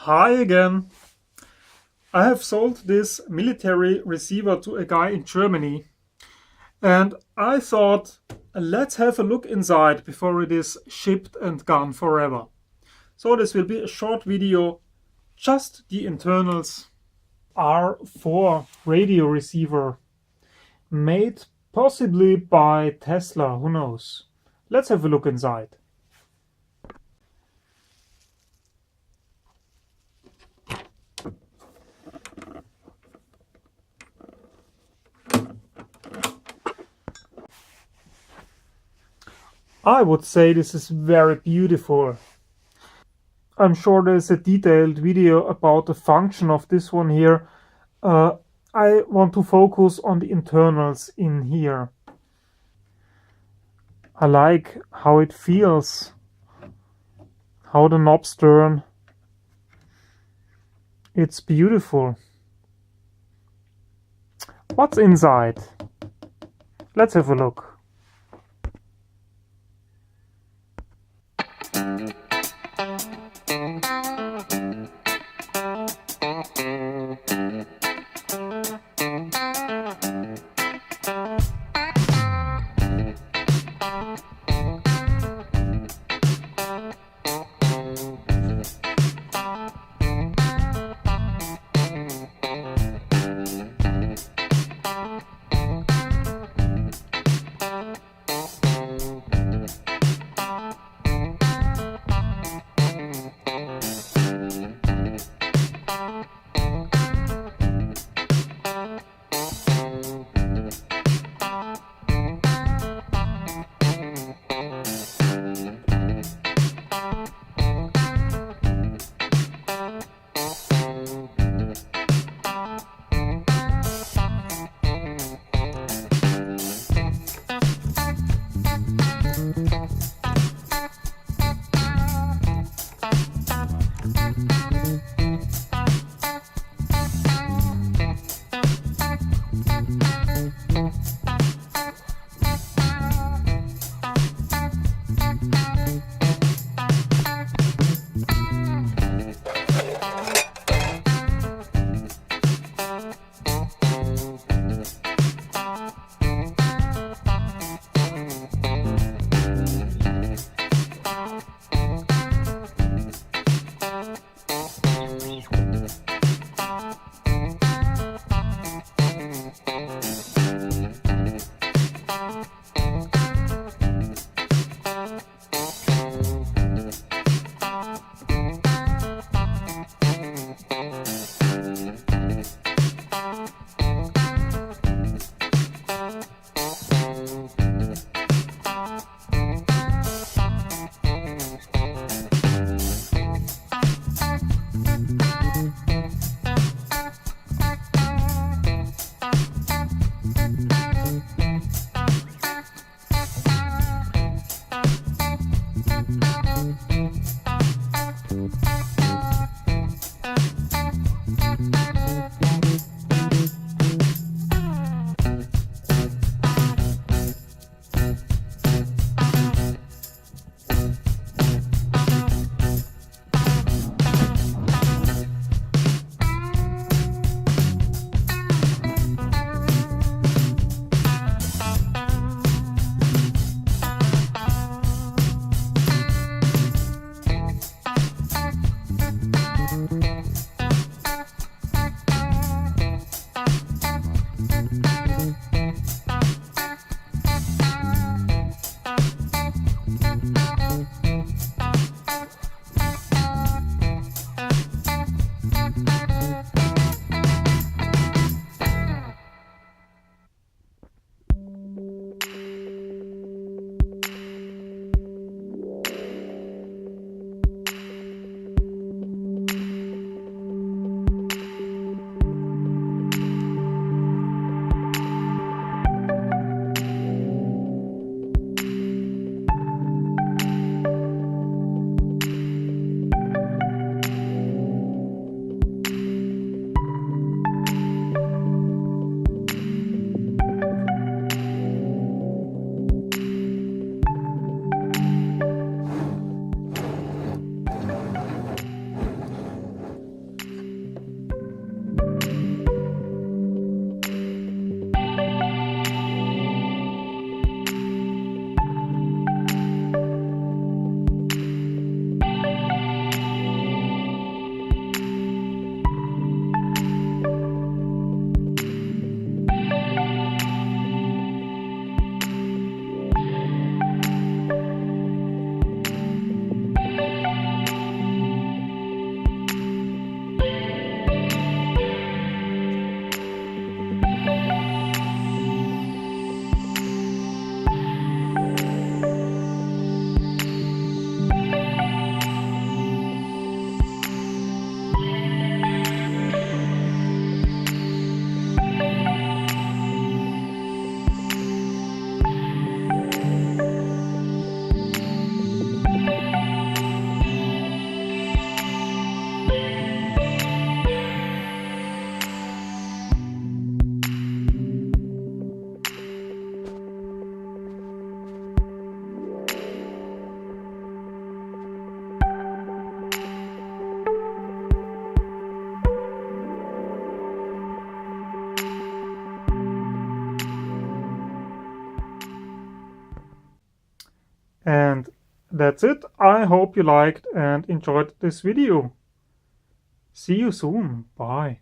Hi again. I have sold this military receiver to a guy in Germany, and I thought, let's have a look inside before it is shipped and gone forever. So this will be a short video, just the internals. R4 radio receiver, made possibly by Tesla, who knows. Let's have a look inside. I would say this is very beautiful. I'm sure there's a detailed video about the function of this one here. I want to focus on the internals in here. I like how it feels, how the knobs turn. It's beautiful. What's inside? Let's have a look. And that's it. I hope you liked and enjoyed this video. See you soon. Bye.